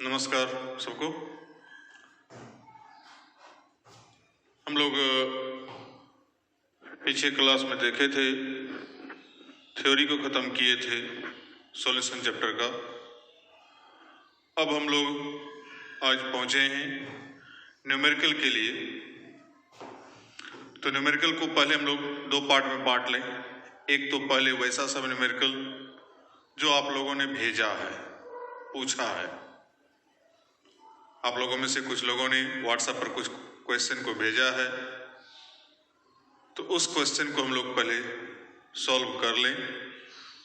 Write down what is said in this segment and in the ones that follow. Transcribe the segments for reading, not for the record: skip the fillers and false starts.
नमस्कार सबको। हम लोग पीछे क्लास में देखे थे, थ्योरी को ख़त्म किए थे सॉल्यूशन चैप्टर का। अब हम लोग आज पहुँचे हैं न्यूमेरिकल के लिए। तो न्यूमेरिकल को पहले हम लोग दो पार्ट में बांट लें। एक तो पहले वैसा सब न्यूमेरिकल जो आप लोगों ने भेजा है, पूछा है। आप लोगों में से कुछ लोगों ने व्हाट्सएप पर कुछ क्वेश्चन को भेजा है, तो उस क्वेश्चन को हम लोग पहले सॉल्व कर लें।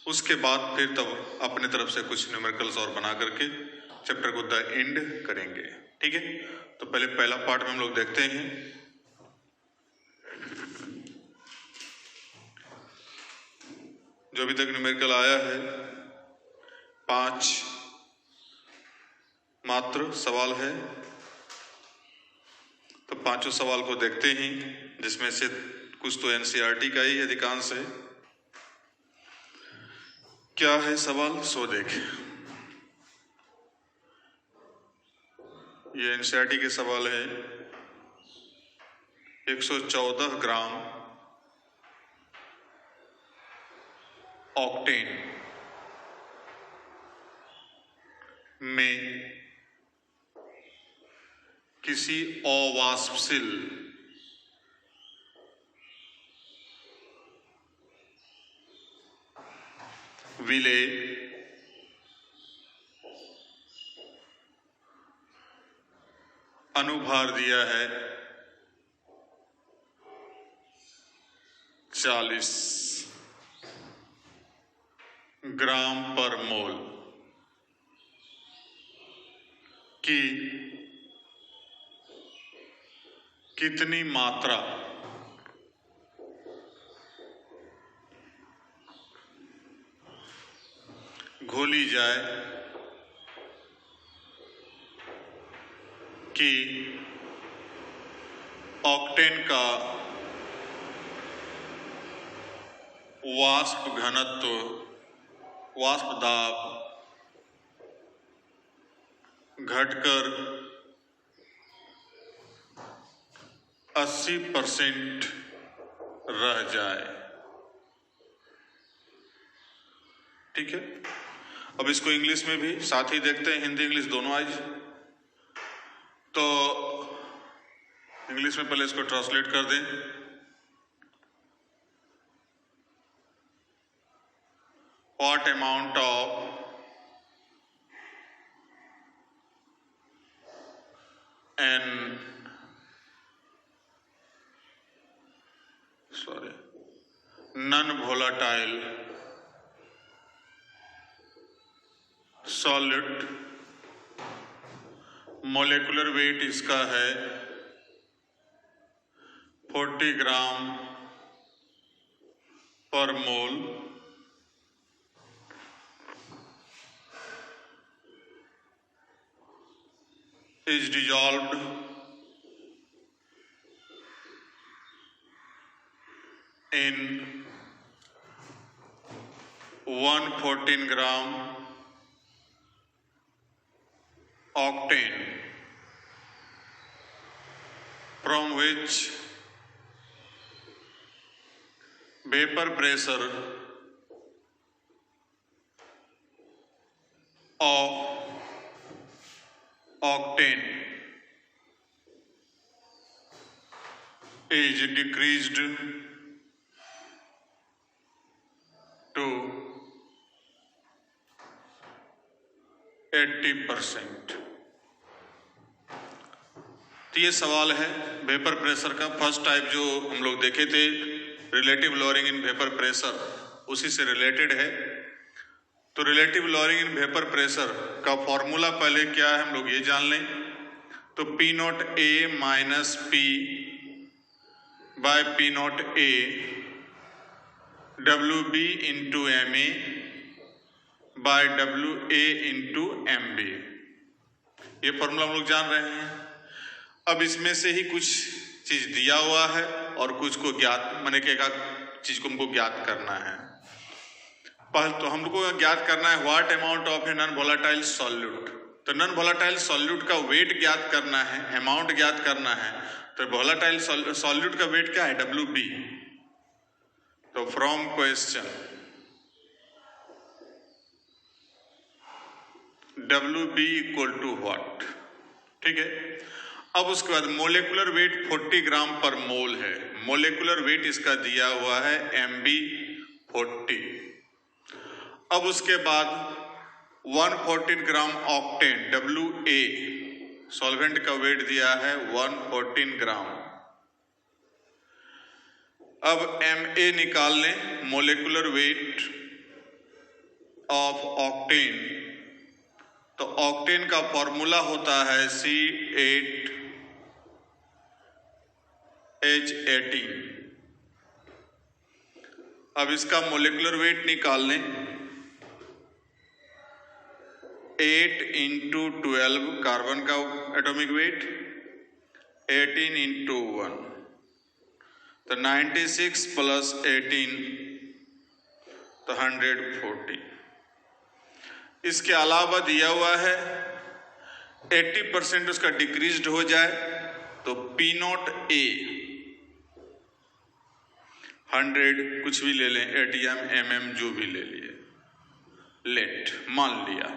उसके बाद फिर तब अपने तरफ से कुछ न्यूमेरिकल्स और बना करके चैप्टर को द एंड करेंगे। ठीक है, तो पहले पहला पार्ट में हम लोग देखते हैं। जो अभी तक न्यूमेरिकल आया है 5 मात्र सवाल है, तो पांचों सवाल को देखते हैं, जिसमें से कुछ तो एनसीईआरटी का ही अधिकांश है। क्या है सवाल सो देखें। ये एनसीईआरटी के सवाल है। 114 ग्राम ऑक्टेन में किसी अवाष्पशील विलेय अनुभार दिया है 40 ग्राम पर मोल की कितनी मात्रा घोली जाए कि ऑक्टेन का वाष्प घनत्व, वाष्प दाब घटकर 80% रह जाए। ठीक है, अब इसको इंग्लिश में भी साथ ही देखते हैं, हिंदी इंग्लिश दोनों आज। तो इंग्लिश में पहले इसको ट्रांसलेट कर दें। What amount of an non-volatile solid, molecular weight इसका है 40 ग्राम पर मोल, is dissolved in 114 gram octane, from which vapor pressure of octane is decreased to 80%। तो ये सवाल है वेपर प्रेशर का। फर्स्ट टाइप जो हम लोग देखे थे, relative lowering in vapour pressure, उसी से रिलेटेड है। तो relative lowering in vapour pressure का फॉर्मूला पहले क्या है हम लोग ये जान लें। तो P naught A minus P by P naught A W B into M A by W A into M B, ये फॉर्मूला हम लोग जान रहे हैं। अब इसमें से ही कुछ चीज दिया हुआ है और कुछ को ज्ञात माने कि एक चीज को हमको ज्ञात करना है। पहले तो हमको ज्ञात करना है what amount of a non volatile solute. तो नॉन वोलेटाइल सॉल्यूट का वेट ज्ञात करना है, अमाउंट ज्ञात करना है। तो वोलेटाइल सॉल्यूट का वेट क्या है? WB। तो from question WB equal to what, ठीक है। अब उसके बाद मोलेकुलर वेट 40 ग्राम पर मोल है। मोलेकुलर वेट इसका दिया हुआ है MB 40। अब उसके बाद 114 ग्राम ऑक्टेन WA सॉल्वेंट का वेट दिया है 114 ग्राम। अब MA निकाल लें, मोलेकुलर वेट ऑफ ऑक्टेन। तो ऑक्टेन का फॉर्मूला होता है C8H18। अब इसका मोलेकुलर वेट निकाल लें, 8 × 12 कार्बन का एटॉमिक वेट, 18 × 1 तो 96 + 18 तो 140। इसके अलावा दिया हुआ है 80% उसका डिक्रीज्ड हो जाए तो P0A 100 कुछ भी ले लें, ATM MM जो भी ले लिए, लेट मान लिया।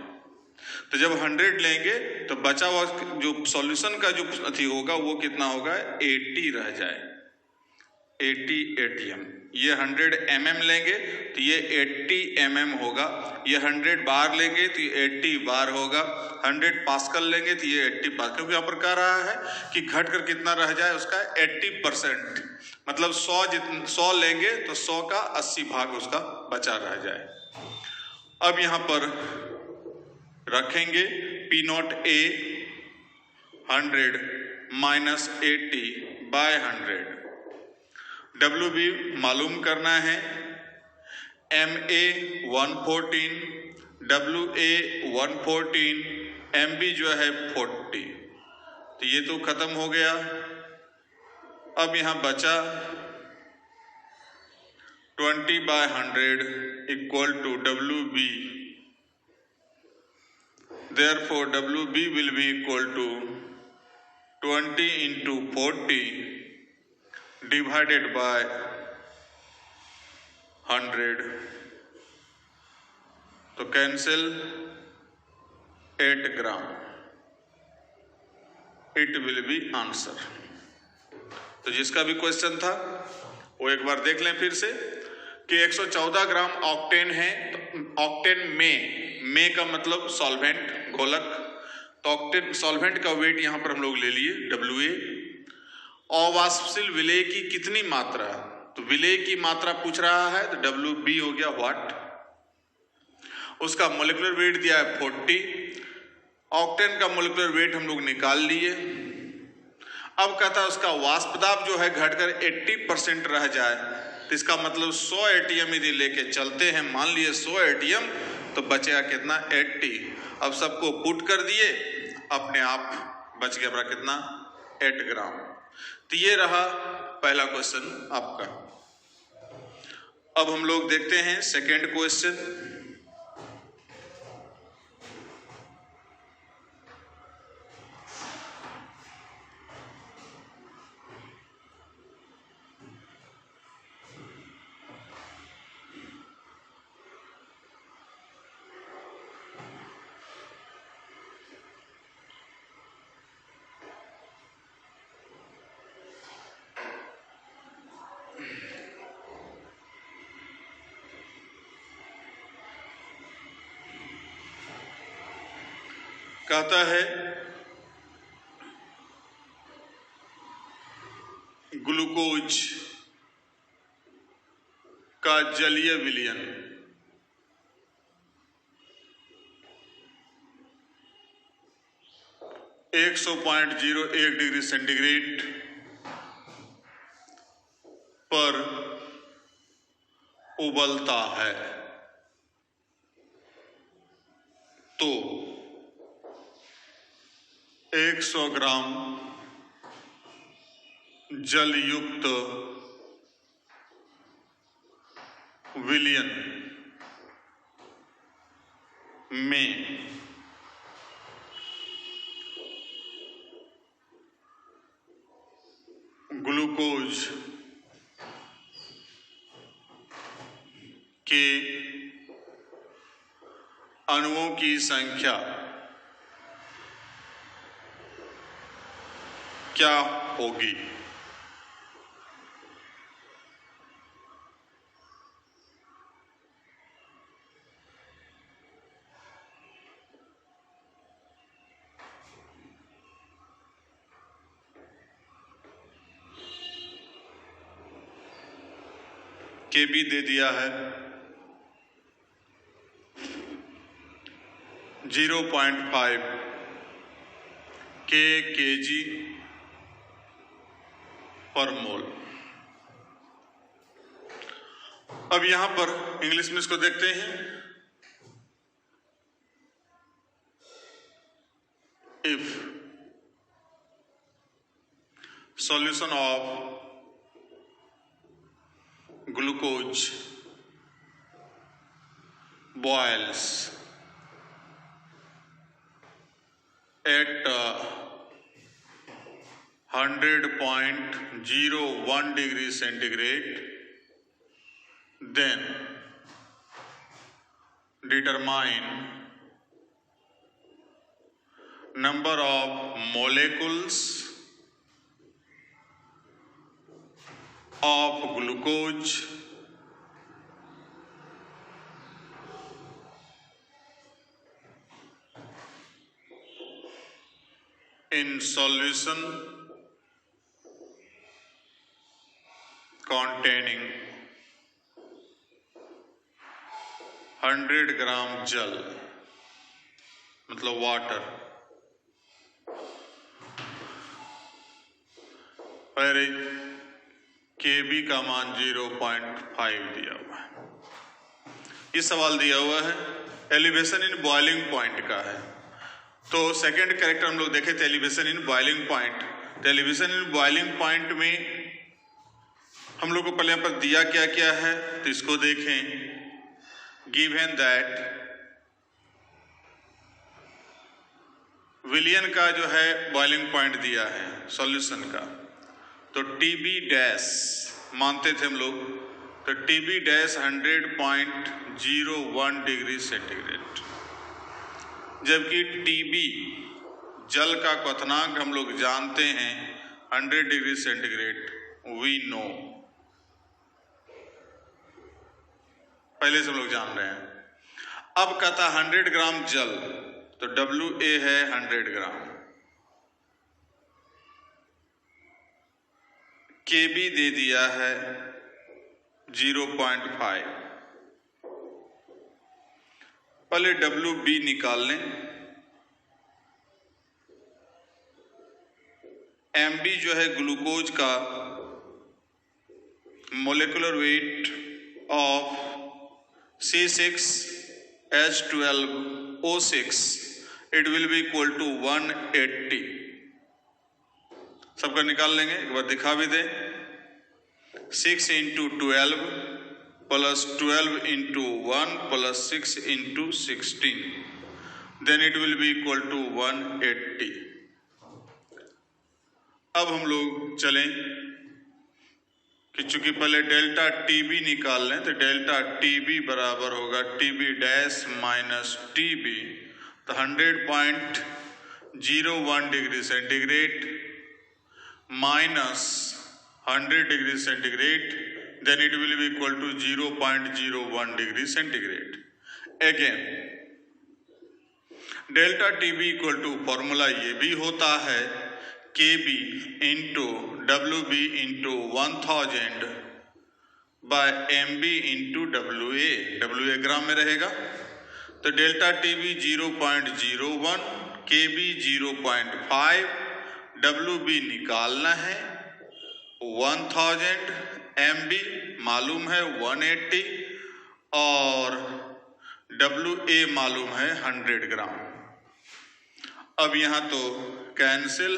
तो जब 100 लेंगे तो बचा हुआ जो सॉल्यूशन का जो अथी होगा वो कितना होगा? 80 रह जाए, 80 ATM। ये 100 mm लेंगे तो ये 80 mm होगा। ये 100 बार लेंगे तो ये 80 बार होगा। 100 पास्कल लेंगे तो ये 80 पास्कल, क्योंकि यहाँ पर कह रहा है कि घट कर कितना रह जाए उसका 80%, मतलब 100 लेंगे तो 100 का 80 भाग उसका बचा रह जाए। अब यहाँ पर रखेंगे P0A 100 माइनस 80/100। WB मालूम करना है, MA 114, WA 114, MB जो है 40। तो ये तो खत्म हो गया। अब यहां बचा 20/100 equal to WB। Therefore WB will be equal to 20 × 40 divided by 100। तो cancel 8 gram. It will B answer. तो जिसका भी क्वेश्चन था वो एक बार देख लें फिर से कि 114 ग्राम ऑक्टेन है। तो ऑक्टेन में का मतलब सॉल्वेंट, घोलक। तो ऑक्टेन सॉल्वेंट का वेट यहां पर हम लोग ले लिए WA। अवाष्पशील विलेय की कितनी मात्रा? तो विलेय की मात्रा पूछ रहा है तो WB हो गया व्हाट। उसका मोलेकुलर वेट दिया है 40। ऑक्टेन का मोलेकुलर वेट हम लोग निकाल लिए। अब कहता है उसका वाष्प दाब जो है घटकर 80% रह जाए। तो इसका मतलब 100 ATM यदि लेके चलते हैं, मान लिए 100 ATM, तो बचेगा कितना? 80। अब सबको पुट कर दिए, अपने आप बच गया अपना कितना? 8 ग्राम। तो ये रहा पहला क्वेश्चन आपका। अब हम लोग देखते हैं सेकेंड क्वेश्चन। कहता है ग्लूकोज का जलीय विलयन 100.01 डिग्री सेंटीग्रेड पर उबलता है तो 100 ग्राम जल युक्त विलियन में ग्लूकोज के अणुओं की संख्या क्या होगी? केबी दे दिया है 0.5 kg पर मोल। अब यहां पर इंग्लिश में इसको देखते हैं। If solution of glucose boils at 100.01 degree centigrade, then determine number of molecules of glucose in solution containing 100 ग्राम जल, मतलब वाटर, पर केबी का मान 0.5 दिया हुआ है। ये सवाल दिया हुआ है एलिवेशन इन बॉइलिंग पॉइंट का है। तो सेकंड कैरेक्टर हम लोग देखे थे एलिवेशन इन बॉइलिंग पॉइंट। तो एलिवेशन इन बॉइलिंग पॉइंट में हम लोग को पहले यहाँ पर दिया क्या क्या है, तो इसको देखें। गिवन दैट विलियन का जो है बॉइलिंग पॉइंट दिया है सॉल्यूशन का, तो टीबी डैश मानते थे हम लोग, तो टीबी डैश 100.01 डिग्री सेंटीग्रेड, जबकि टीबी जल का क्वथनांक हम लोग जानते हैं 100 डिग्री सेंटीग्रेड, वी नो, पहले से हम लोग जान रहे हैं। अब कहता 100 ग्राम जल, तो WA है 100 ग्राम, KB दे दिया है 0.5, पहले WB निकाल लें। MB जो है ग्लूकोज का molecular weight of C6H12O6, it will be equal to 180। सबका निकाल लेंगे, एक बार दिखा भी दें। 6 × 12 plus 12 × 1 plus 6 × 16, then it will be equal to 180। अब हम लोग चलें कि चूंकि पहले डेल्टा टीबी निकाल लें, तो डेल्टा टीबी बराबर होगा टीबी डैश माइनस टीबी, तो 100.01 degree centigrade minus 100 degree centigrade, then it will be equal to 0.01 degree centigrade. Again, delta TB equal to formula ये भी होता है KB into WB into 1000 by MB into WA, WA gram में रहेगा। तो delta TB 0.01, KB 0.5, WB निकालना है 1000, MB मालूम है 180 और WA मालूम है 100 ग्राम। अब यहां तो कैंसिल।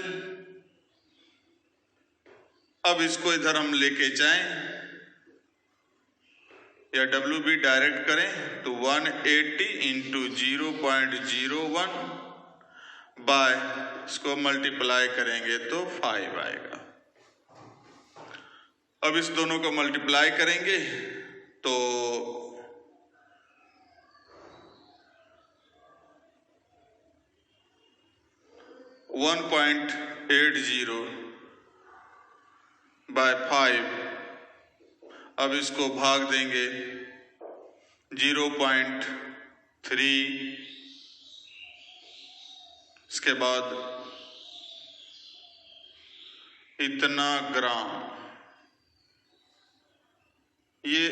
अब इसको इधर हम लेके जाएं, या WB डायरेक्ट करें तो 180 इंटू 0.01 बाय इसको मल्टीप्लाई करेंगे तो 5 आएगा। अब इस दोनों को मल्टीप्लाई करेंगे तो 1.80 बाय 5। अब इसको भाग देंगे 0.3, इसके बाद इतना ग्राम। ये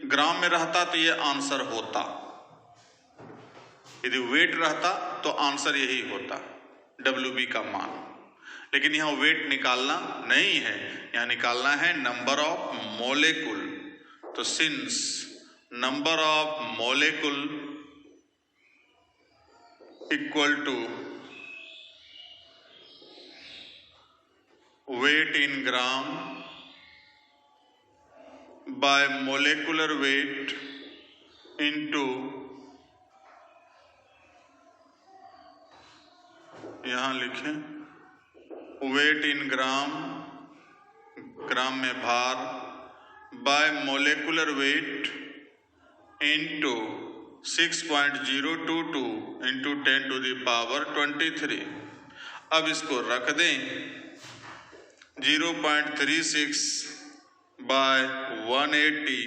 ग्राम में रहता तो ये आंसर होता, यदि वेट रहता तो आंसर यही होता WB का मान। लेकिन यहाँ वेट निकालना नहीं है, यहाँ निकालना है नंबर ऑफ मोलेकुल। तो since number of molecule equal to weight in gram by molecular weight into, यहां लिखें वेट इन ग्राम, ग्राम में भार, by molecular weight into 6.022 into 10 to the power 23। अब इसको रख दें 0.36 by 180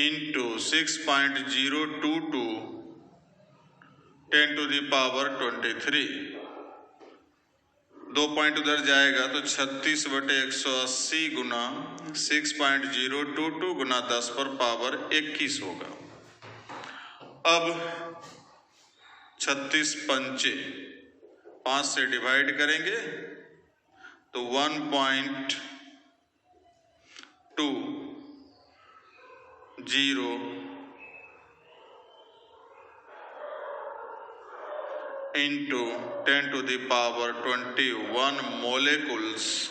into 6.022 10 to the power 23। 2 point उधर जाएगा तो 36/180 गुना 6.022 गुना 10 पर पावर 21 होगा। अब 36 पंचे 5 से डिवाइड करेंगे तो 1.20 into 10 to the power 21 molecules.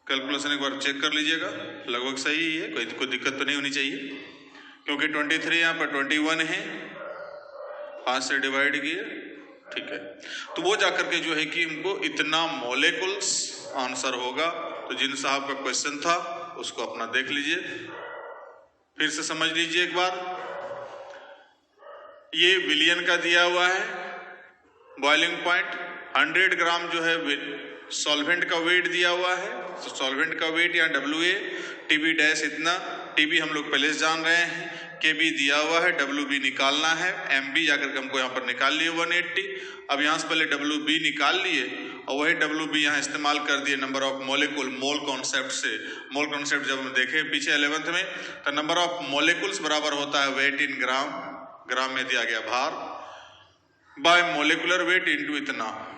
Calculation एक बार चेक कर लीजिएगा, लगभग सही ही है, कोई दिक्कत तो नहीं होनी चाहिए, क्योंकि 23 यहाँ पर 21 है, 5 से डिवाइड किए, ठीक है। तो वो जाकर के जो है कि हमको इतना मोलेकुल्स आंसर होगा। तो जिन साहब का क्वेश्चन था उसको अपना देख लीजिए, फिर से समझ लीजिए एक बार। ये विलियन का दिया हुआ है, बॉइलिंग पॉइंट 100 ग्राम जो है सॉल्वेंट का वेट दिया हुआ है। तो सॉल्वेंट का वेट या WA, TB डैश इतना, TB हम लोग पहले से जान रहे हैं, KB दिया हुआ है, WB निकालना है, MB जाकर के हमको यहाँ पर निकाल लिए 180। अब यहाँ से पहले WB निकाल लिए और वही WB यहाँ इस्तेमाल कर दिए नंबर ऑफ मोलेकुल, मोल कॉन्सेप्ट से। मोल कॉन्सेप्ट जब हम देखे पीछे 11th में, तो नंबर ऑफ मोलेकुल्स बराबर होता है वेट इन ग्राम, ग्राम में दिया गया भार, बाय मोलेकुलर वेट इनटू इतना।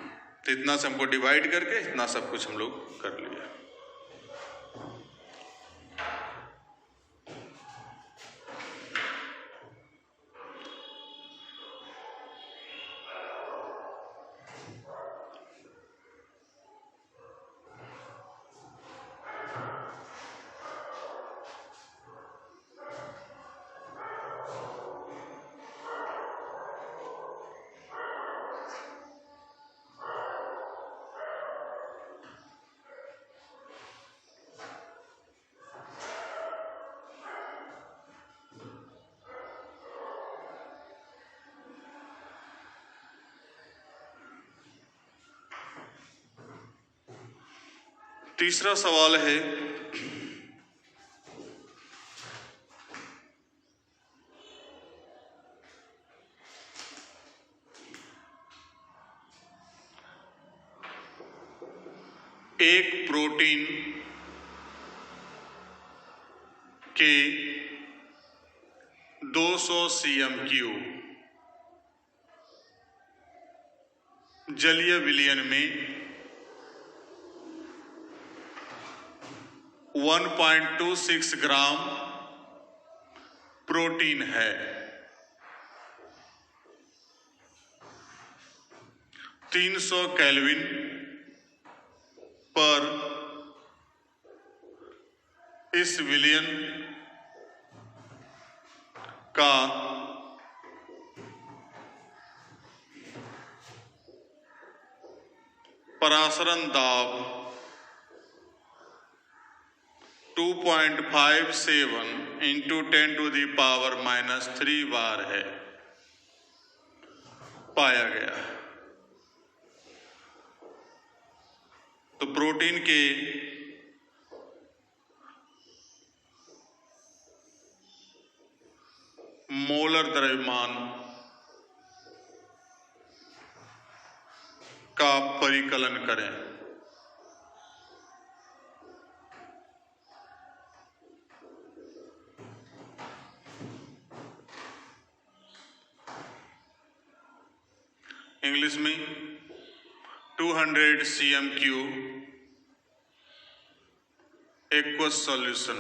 तो इतना से हमको डिवाइड करके इतना सब कुछ हम लोग कर लिया। तीसरा सवाल है, एक प्रोटीन के 200 cm³ जलीय विलयन में 1.26 ग्राम प्रोटीन है। 300 केल्विन पर इस विलयन का परासरण दाब 2.57 इंटू 10⁻³ बार है, पाया गया। तो प्रोटीन के मोलर द्रव्यमान का परिकलन करें। इंग्लिश में 200 cm³ aqueous solution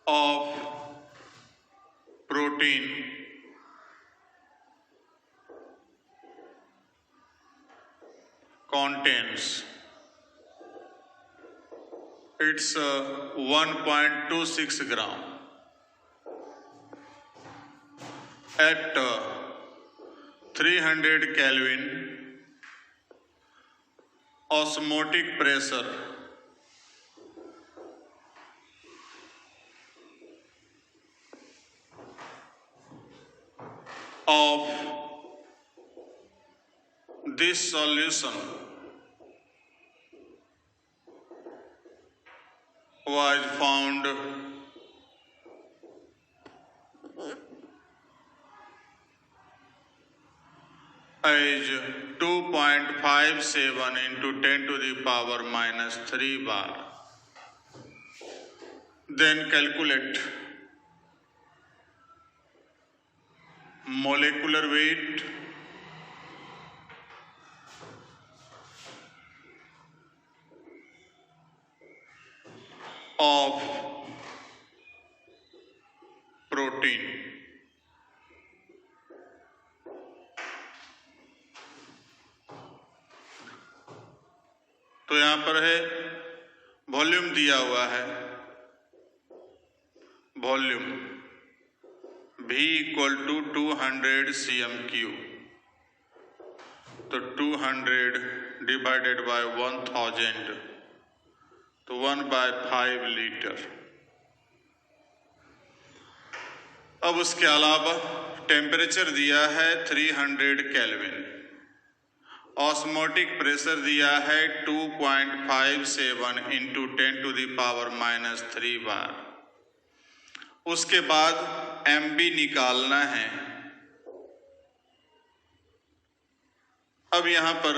of protein contains it's 1.26 gram at 300 Kelvin osmotic pressure of this solution was found as 2.57 into 10⁻³ bar. Then calculate molecular weight of protein। तो यहां पर है वॉल्यूम दिया हुआ है, वॉल्यूम V = 200 cm³। तो 200 divided by 1000 तो 1/5 litre. अब उसके अलावा टेम्परेचर दिया है 300 केल्विन, ऑस्मोटिक प्रेशर दिया है 2.57 इंटू 10⁻³ बार। उसके बाद MB निकालना है। अब यहां पर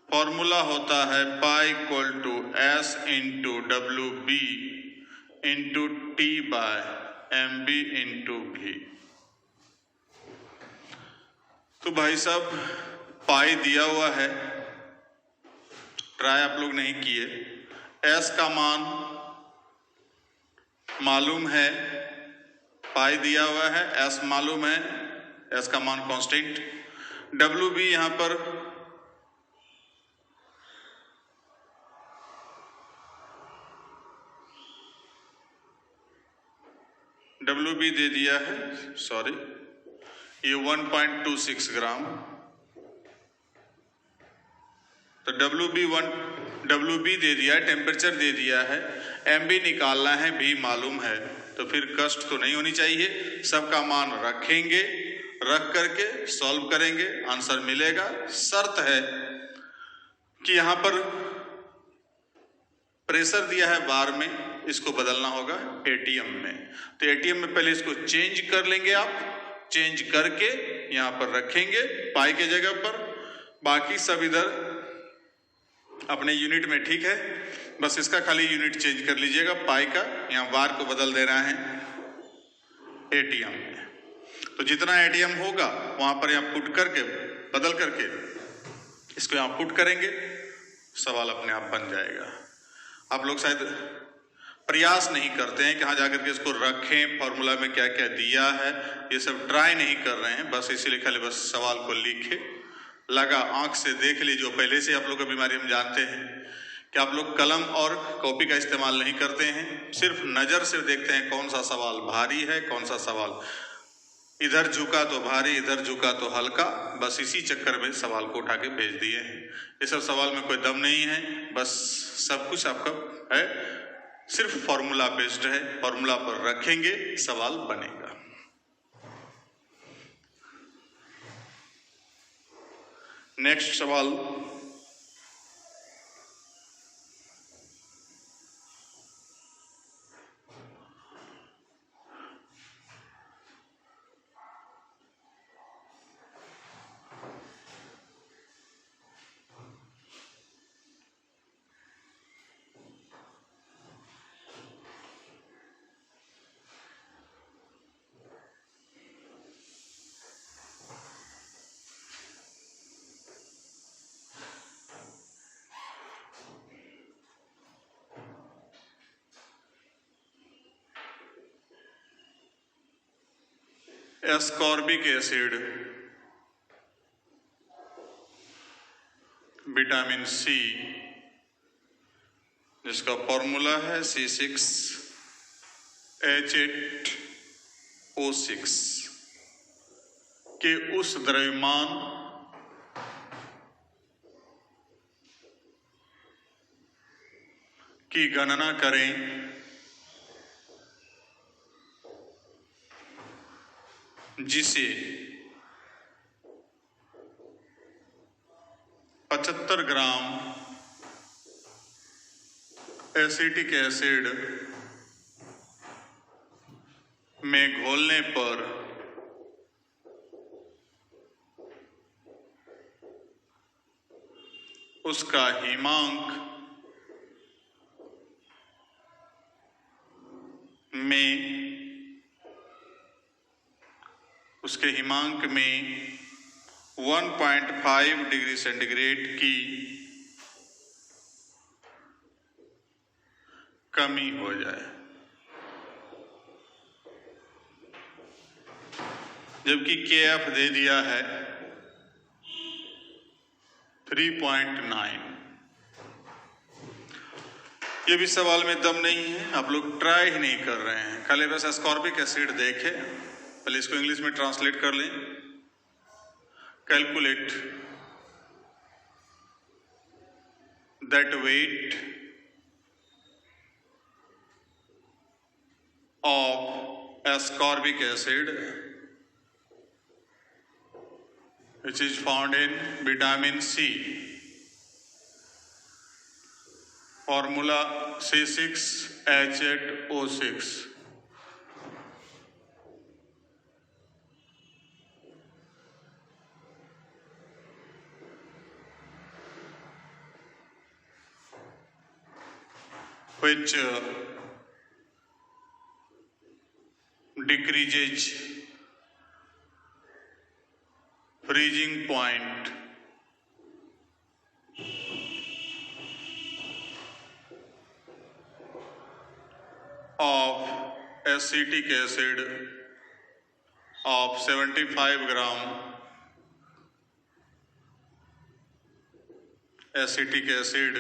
फॉर्मूला होता है पाई = S into WB into T/MB into V। तो भाई साहब पाई दिया हुआ है, ट्राई आप लोग नहीं किए। S का मान मालूम है, पाई दिया हुआ है, S मालूम है, S का मान कांस्टेंट। WB यहां पर WB दे दिया है, सॉरी ये 1.26 ग्राम। तो WB दे दिया है, टेम्परेचर दे दिया है, MB निकालना है, B मालूम है। तो फिर कष्ट तो नहीं होनी चाहिए, सबका मान रखेंगे, रख करके सॉल्व करेंगे, आंसर मिलेगा। शर्त है कि यहां पर प्रेशर दिया है बार में, इसको बदलना होगा ATM में। तो ATM में पहले इसको चेंज कर लेंगे आप, चेंज करके यहां पर रखेंगे पाई के जगह पर। बाकी सब इधर अपने यूनिट में ठीक है, बस इसका खाली यूनिट चेंज कर लीजिएगा पाई का। यहां बार को बदल दे रहा है ATM में। तो जितना ATM होगा वहां पर यहां पुट करके, बदल करके इसको यहां पुट करेंगे, सवाल अपने आप बन जाएगा। आप लोग शायद प्रयास नहीं करते हैं कि हाँ जाकर के इसको रखें, फॉर्मूला में क्या क्या दिया है, ये सब ट्राई नहीं कर रहे हैं। बस इसीलिए खाली बस सवाल को लिखे, लगा आंख से देख ली। जो पहले से आप लोग का बीमारी हम जानते हैं कि आप लोग कलम और कॉपी का इस्तेमाल नहीं करते हैं, सिर्फ नज़र से देखते हैं कौन सा सवाल भारी है, कौन सा सवाल इधर झुका तो भारी, इधर झुका तो हल्का। बस इसी चक्कर में सवाल को उठा के भेज दिए हैं। ये सब सवाल में कोई दम नहीं है, बस सब कुछ आपका है, सिर्फ फॉर्मूला बेस्ड है। फॉर्मूला पर रखेंगे सवाल बनेगा। नेक्स्ट सवाल, एस्कॉर्बिक एसिड, विटामिन सी, जिसका फॉर्मूला है C6H8O6 के उस द्रव्यमान की गणना करें जिसे 75 ग्राम एसिटिक एसिड में घोलने पर उसका हिमांक में 1.5 डिग्री सेंटीग्रेड की कमी हो जाए, जबकि KF दे दिया है 3.9। ये भी सवाल में दम नहीं है, आप लोग ट्राई ही नहीं कर रहे हैं, खाली बस एस्कॉर्बिक एसिड देखे। पहले इसको इंग्लिश में ट्रांसलेट कर लें। Calculate that weight of ascorbic acid which is found in vitamin C, formula C6H8O6। which decreases freezing point of acetic acid of 75 gram acetic acid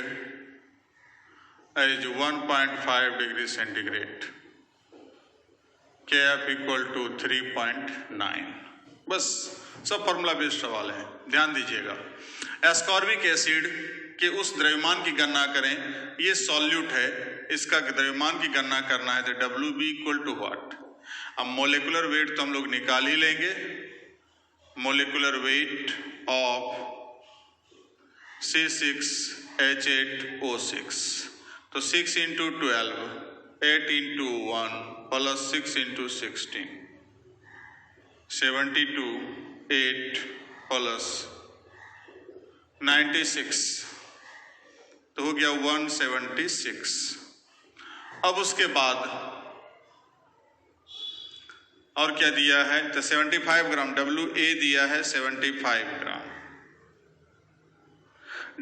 is 1.5 degree centigrade, KF equal to 3.9। बस सब formula based सवाल है, ध्यान दीजिएगा। Ascorbic acid के उस द्रव्यमान की गणना करें, ये सॉल्यूट है, इसका द्रव्यमान की गणना करना है तो WB इक्वल टू व्हाट। अब मोलिकुलर वेट तो हम लोग निकाल ही लेंगे, मोलिकुलर वेट ऑफ C6H8O6, तो 6 into 12, 8 into 1 plus 6 into 16, 72, 8 plus 96, तो हो गया 176। अब उसके बाद और क्या दिया है, तो 75 ग्राम WA दिया है 75 ग्राम,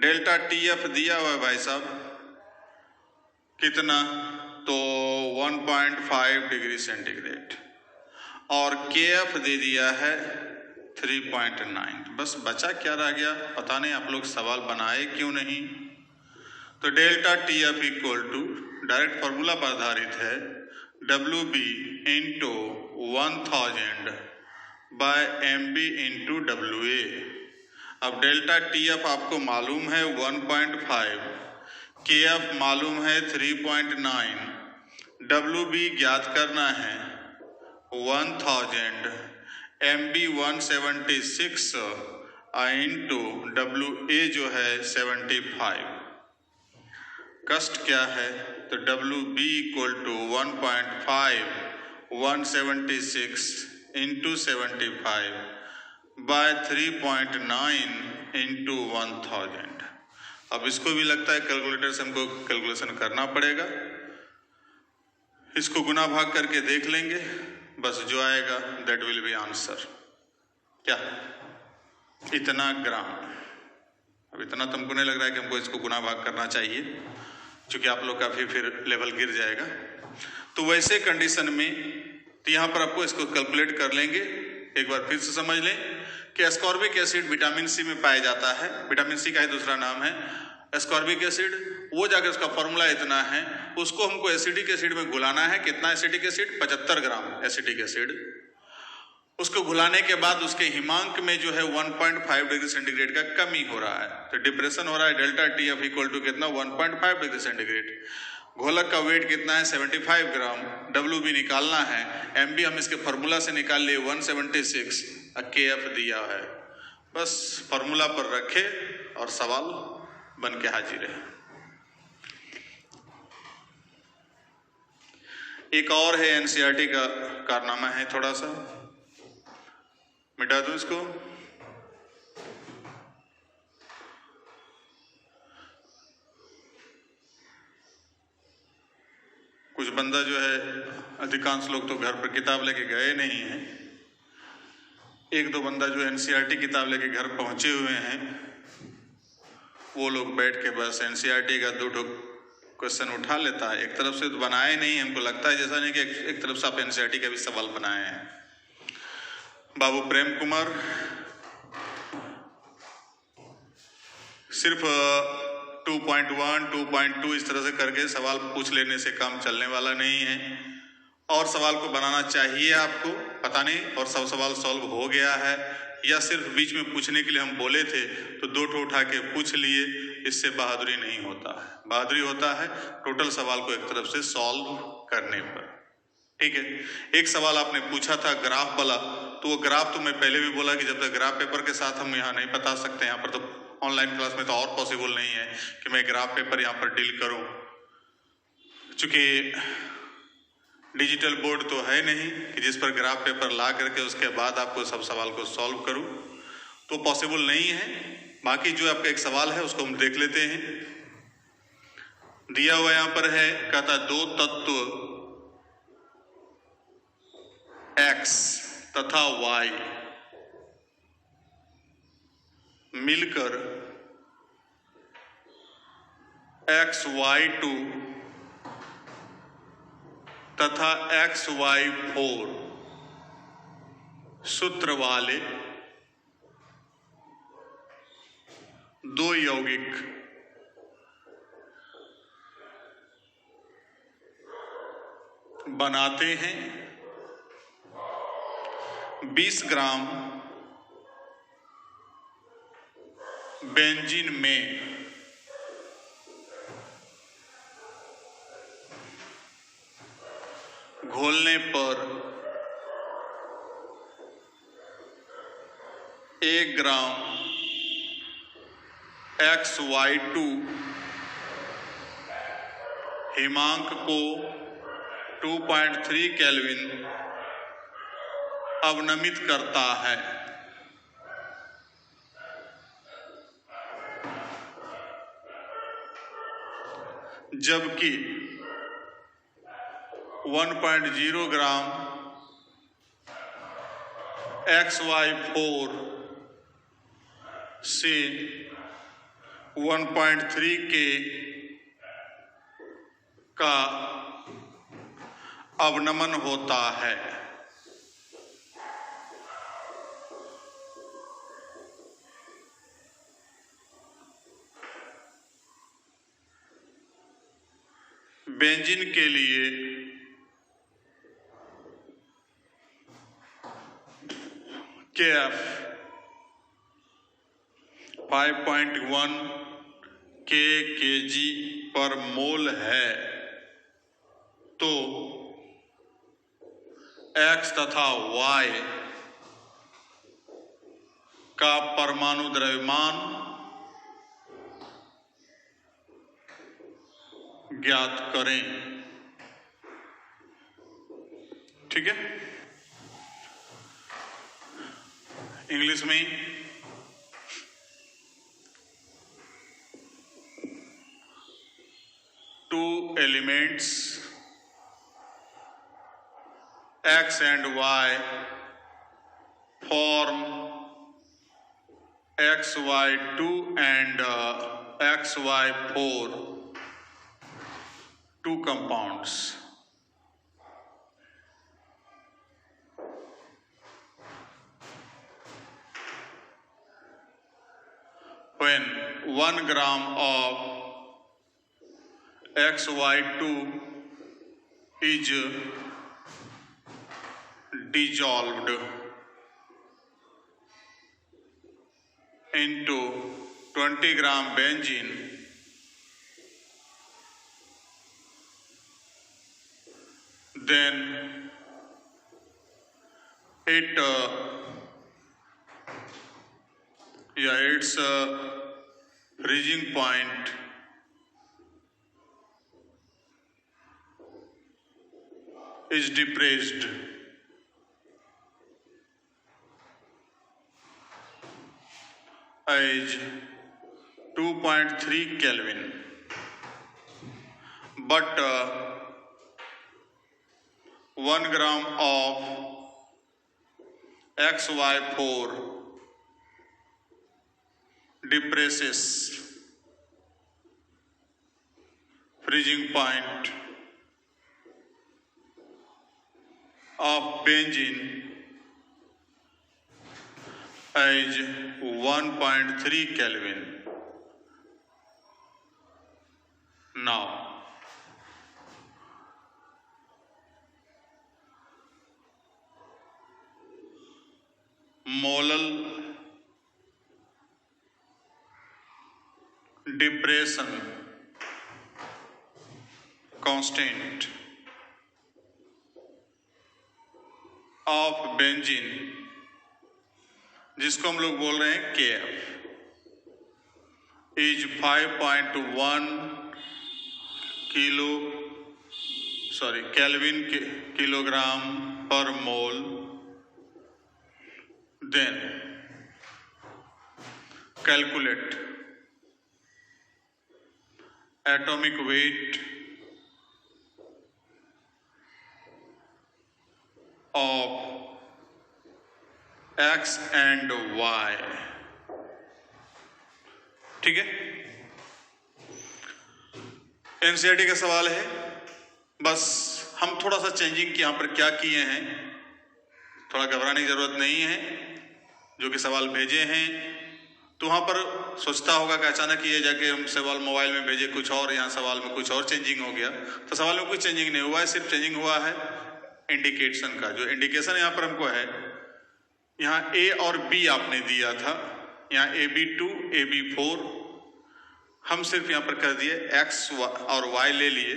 डेल्टा TF दिया हुआ है भाई साहब कितना, तो 1.5 डिग्री सेंटीग्रेड और KF दे दिया है 3.9। बस बचा क्या रह गया पता नहीं, आप लोग सवाल बनाए क्यों नहीं। तो delta TF equal to direct formula पर आधारित है WB into 1000 by MB into WA। अब डेल्टा TF आपको मालूम है 1.5, KF मालूम है 3.9, WB ज्ञात करना है 1000, MB 176 इंटू WA जो है 75। कष्ट क्या है तो WB equal to 1.5 176 into 75 by 3.9 into 1000। अब इसको भी लगता है कैलकुलेटर से हमको कैलकुलेशन करना पड़ेगा। इसको गुना भाग करके देख लेंगे, बस जो आएगा दैट विल बी आंसर। क्या इतना ग्राम। अब इतना तुमको नहीं लग रहा है कि हमको इसको गुना भाग करना चाहिए, क्योंकि आप लोग का फिर लेवल गिर जाएगा। तो वैसे कंडीशन में तो यहाँ पर आपको इसको कैलकुलेट कर लेंगे। एक बार फिर से समझ लें कि एस्कॉर्बिक एसिड विटामिन सी में पाया जाता है। विटामिन सी का ही दूसरा नाम है एस्कॉर्बिक एसिड। वो जाकर उसका फॉर्मूला इतना है, उसको हमको एसिटिक एसिड में घुलाना है। कितना एसिटिक एसिड? 75 ग्राम एसिटिक एसिड। उसको घुलाने के बाद उसके हिमांक में जो है 1.5 डिग्री सेंटीग्रेड का कमी हो रहा है, तो डिप्रेशन हो रहा है। डेल्टा TF इक्वल टू कितना? 1.5 डिग्री सेंटीग्रेड। घोलक का वेट कितना है? 75 ग्राम। WB निकालना है, MB हम इसके फॉर्मूला से निकाल लिए 176, KF दिया है। बस फॉर्मूला पर रखे और सवाल बन के हाजिर है। एक और है NCERT का कारनामा है, थोड़ा सा मिटा दूं इसको। कुछ बंदा जो है, अधिकांश लोग तो घर पर किताब लेके गए नहीं हैं। एक दो बंदा जो NCERT किताब लेके घर पहुंचे हुए हैं, वो लोग बैठ के बस NCERT का 2 क्वेश्चन उठा लेता है। एक तरफ से तो बनाए नहीं, हमको लगता है जैसा नहीं कि एक तरफ से आप NCERT का भी सवाल बनाए हैं। बाबू प्रेम कुमार सिर्फ 2.1 2.2 इस तरह से करके सवाल पूछ लेने से काम चलने वाला नहीं है, और सवाल को बनाना चाहिए आपको। पता नहीं और सब सवाल सॉल्व हो गया है या सिर्फ बीच में पूछने के लिए हम बोले थे तो 2 उठा के पूछ लिए। इससे बहादुरी नहीं होता है, बहादुरी होता है टोटल सवाल को एक तरफ से सॉल्व करने पर। ठीक है, एक सवाल आपने पूछा था ग्राफ वाला, तो वो ग्राफ तो मैं पहले भी बोला कि जब तक ग्राफ पेपर के साथ हम यहाँ नहीं बता सकते। यहाँ पर तो ऑनलाइन क्लास में तो और पॉसिबल नहीं है कि मैं ग्राफ पेपर यहाँ पर डील करूँ, चूंकि डिजिटल बोर्ड तो है नहीं कि जिस पर ग्राफ पेपर ला करके उसके बाद आपको सब सवाल को सॉल्व करूँ, तो पॉसिबल नहीं है। बाकी जो आपका एक सवाल है उसको हम देख लेते हैं। दिया हुआ यहाँ पर है, कहता 2 तत्व X तथा Y मिलकर XY2 तथा XY4 सूत्र वाले 2 यौगिक बनाते हैं। 20 ग्राम बेंजीन में घोलने पर 1 ग्राम XY2 हिमांक को 2.3 केल्विन अवनमित करता है। जबकि 1.0 ग्राम XY4 से 1.3 के का अवनमन होता है। बेंजीन के लिए KF 5.1 kg पर मोल है, तो X तथा Y का परमाणु द्रव्यमान ज्ञात करें। ठीक है, इंग्लिश में 2 elements X and Y form XY2 and XY4, 2 compounds. When 1 gram of XY2 is dissolved into 20 gram benzene, then its freezing point is depressed as 2.3 Kelvin, but 1 gram of XY4 depresses freezing point of benzene as 1.3 Kelvin. Now, molar depression constant of benzene, जिसको हम लोग बोल रहे हैं KF, is 5.1 Kelvin kilogram per mole. Then calculate atomic weight of X and Y. ठीक है, NCERT का सवाल है। बस हम थोड़ा सा चेंजिंग यहाँ पर क्या किए हैं, थोड़ा घबराने की जरूरत नहीं है। जो कि सवाल भेजे हैं तो वहाँ पर सोचता होगा कि अचानक ये जाके हम सवाल मोबाइल में भेजे कुछ और, यहाँ सवाल में कुछ और चेंजिंग हो गया। तो सवाल में कुछ चेंजिंग नहीं हुआ है, सिर्फ चेंजिंग हुआ है इंडिकेशन का। जो इंडिकेशन यहाँ पर हमको है, यहाँ A और B आपने दिया था, यहाँ AB2 AB4, हम सिर्फ यहाँ पर कर दिए X और Y ले लिए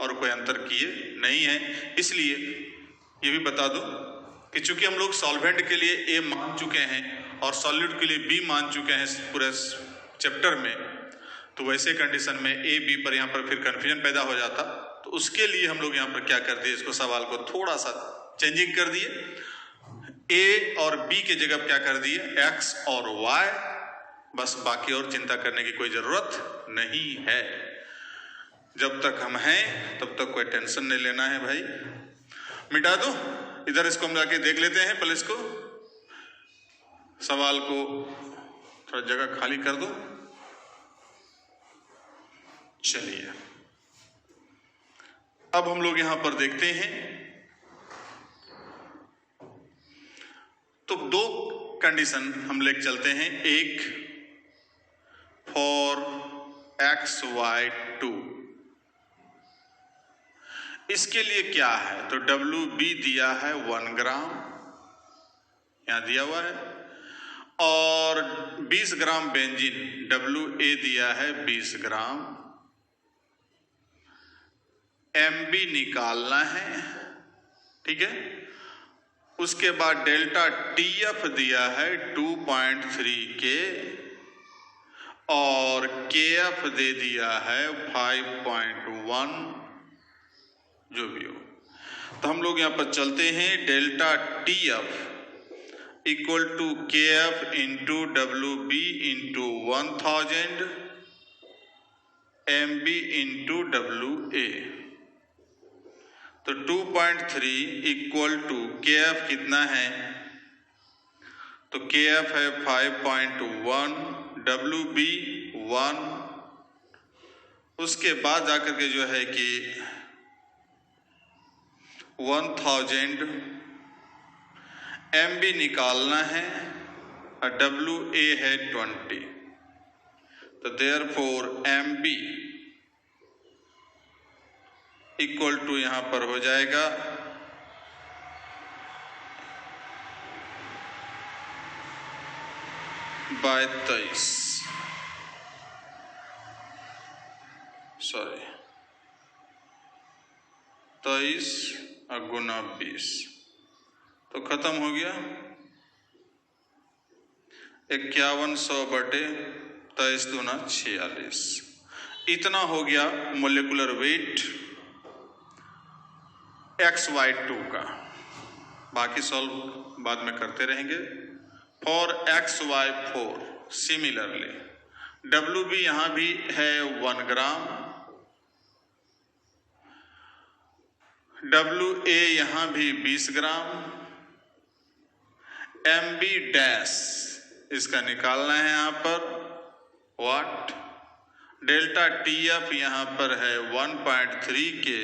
और कोई अंतर किए नहीं है। इसलिए ये भी बता दूं कि चूंकि हम लोग सॉल्वेंट के लिए A मान चुके हैं और सॉल्यूट के लिए B मान चुके हैं पूरे चैप्टर में, तो वैसे कंडीशन में A B पर यहाँ पर फिर कन्फ्यूजन पैदा हो जाता। तो उसके लिए हम लोग यहाँ पर क्या कर दिए, इसको सवाल को थोड़ा सा चेंजिंग कर दिए। A और B के जगह क्या कर दिए, X और Y। बस बाकी और चिंता करने की कोई जरूरत नहीं है। जब तक हम हैं तब तक कोई टेंशन नहीं लेना है भाई। मिटा दो इधर, इसको हम जाके देख लेते हैं। पहले इसको सवाल को थोड़ा जगह खाली कर दो। चलिए अब हम लोग यहां पर देखते हैं तो दो कंडीशन हम लेके चलते हैं, एक फॉर XY2, इसके लिए क्या है, तो WB दिया है 1 ग्राम, यहां दिया हुआ है, और 20 ग्राम बेंजीन WA दिया है 20 ग्राम। MB निकालना है, ठीक है। उसके बाद डेल्टा TF दिया है 2.3 के और KF दे दिया है 5.1, जो भी हो। तो हम लोग यहां पर चलते हैं, delta TF equal to KF into WB into 1000 MB into WA। तो 2.3 इक्वल टू KF कितना है, तो KF है 5.1, WB 1, उसके बाद जाकर के जो है कि 1000 MB निकालना है और WA है 20। तो देयरफॉर MB इक्वल टू यहां पर हो जाएगा 23, सॉरी 23 गुना 20, तो खत्म हो गया 5100 बटे 23 दूना 46। इतना हो गया मोलिकुलर वेट XY2 का। बाकी सॉल्व बाद में करते रहेंगे। फॉर XY4 सिमिलरली WB यहां भी है 1 ग्राम, WA यहां भी 20 ग्राम, MB डैश इसका निकालना है यहां पर वाट, डेल्टा TF यहां पर है 1.3 के,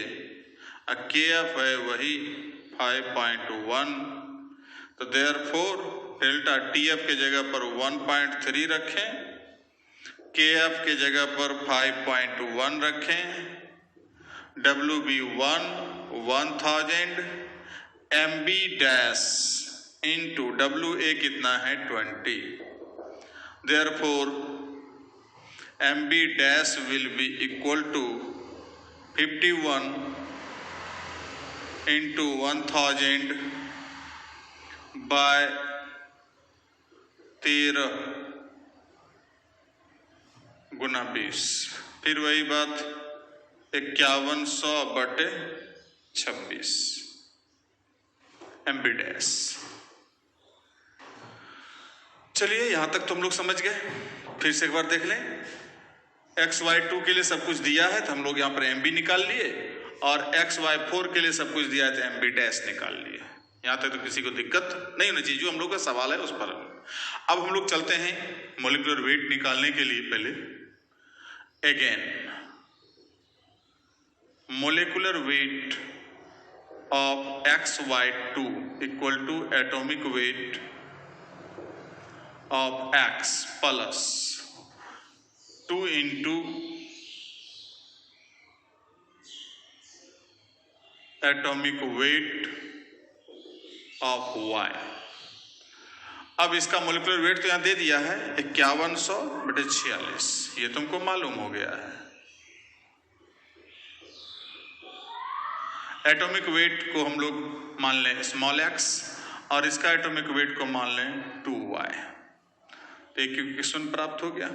KF है वही 5.1। तो देयरफॉर डेल्टा TF के जगह पर 1.3 रखें, KF के जगह पर 5.1 रखें, WB 1 1000 MB dash into WA कितना है 20। Therefore MB dash will be equal to 51 into 1000 by 13 गुना 20। फिर वही बात 5100 बटे 26 MB डैश। चलिए यहां तक तुम लोग समझ गए। फिर से एक बार देख लें, XY2 के लिए सब कुछ दिया है तो हम लोग यहां पर MB निकाल लिए, और XY4 के लिए सब कुछ दिया है तो MB डैश निकाल लिए। यहां तक तो किसी को दिक्कत नहीं होनी चाहिए। जो हम लोग का सवाल है उस पर अब हम लोग चलते हैं मोलिकुलर वेट निकालने के लिए। पहले again molecular weight of XY2 equal to atomic weight of X plus 2 into atomic weight of Y। अब इसका मोलिकुलर वेट तो यहां दे दिया है 5100 बटे 46, ये तुमको मालूम हो गया है। एटॉमिक वेट को हम लोग मान लें स्मॉल x और इसका एटॉमिक वेट को मान लें 2y। तो एक इक्वेशन प्राप्त हो गया,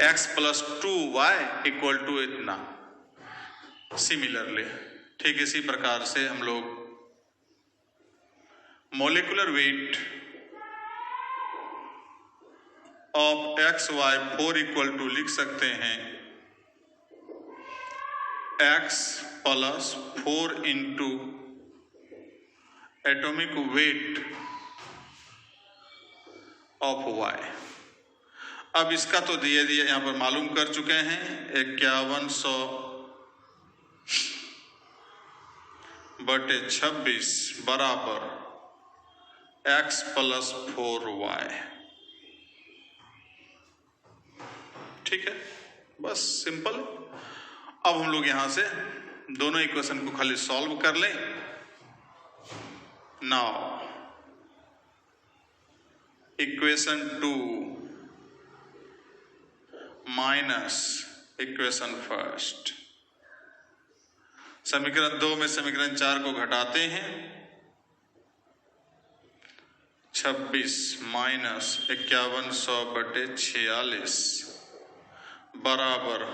x plus 2y equal to इतना। सिमिलरली ठीक इसी प्रकार से हम लोग molecular weight of XY4 equal to लिख सकते हैं x plus 4 into atomic weight of Y। अब इसका तो दिए यहां पर मालूम कर चुके हैं 5100 बटे 26 बराबर x प्लस 4y। ठीक है, बस सिंपल। अब हम लोग यहां से दोनों इक्वेशन को खाली सॉल्व कर लें। Now equation 2 minus equation first, समीकरण 2 में समीकरण 4 को घटाते हैं। 26 माइनस 5100/46 बराबर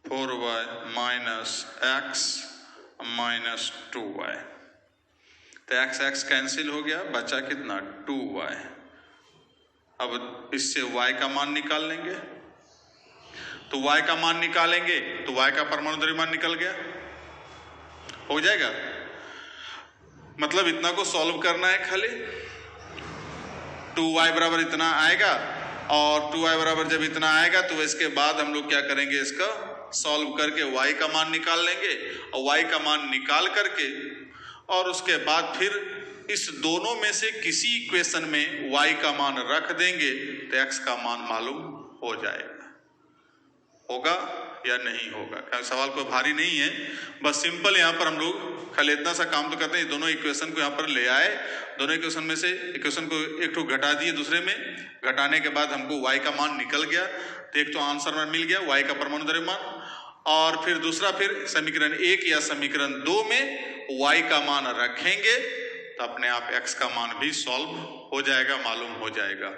4y minus x minus 2y। तो x कैंसिल हो गया, बचा कितना 2y। अब इससे y का मान निकाल लेंगे। तो y का मान निकालेंगे तो y का परमाणु द्रव्यमान निकल गया, हो जाएगा। मतलब इतना को सॉल्व करना है खाली। 2y बराबर इतना आएगा, और 2y बराबर जब इतना आएगा तो इसके बाद हम लोग क्या करेंगे, इसका सॉल्व करके y का मान निकाल लेंगे। और y का मान निकाल करके और उसके बाद फिर इस दोनों में से किसी इक्वेशन में y का मान रख देंगे तो x का मान मालूम हो जाएगा। होगा या नहीं होगा, क्या सवाल कोई भारी नहीं है, बस सिंपल। यहाँ पर हम लोग खाली इतना सा काम तो करते हैं, दोनों इक्वेशन को यहाँ पर ले आए। दोनों इक्वेशन में से इक्वेशन को एक तो घटा दिए, दूसरे में घटाने के बाद हमको y का मान निकल गया। तो एक तो आंसर में मिल गया y का परमाणु द्रव्यमान, और फिर दूसरा फिर समीकरण 1 या समीकरण 2 में y का मान रखेंगे तो अपने आप x का मान भी सॉल्व हो जाएगा, मालूम हो जाएगा।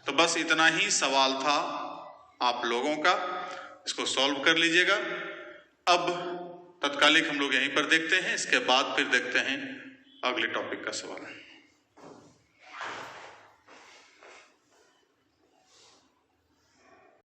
तो बस इतना ही सवाल था आप लोगों का, इसको सॉल्व कर लीजिएगा। अब तत्कालिक हम लोग यहीं पर देखते हैं, इसके बाद फिर देखते हैं अगले टॉपिक का सवाल।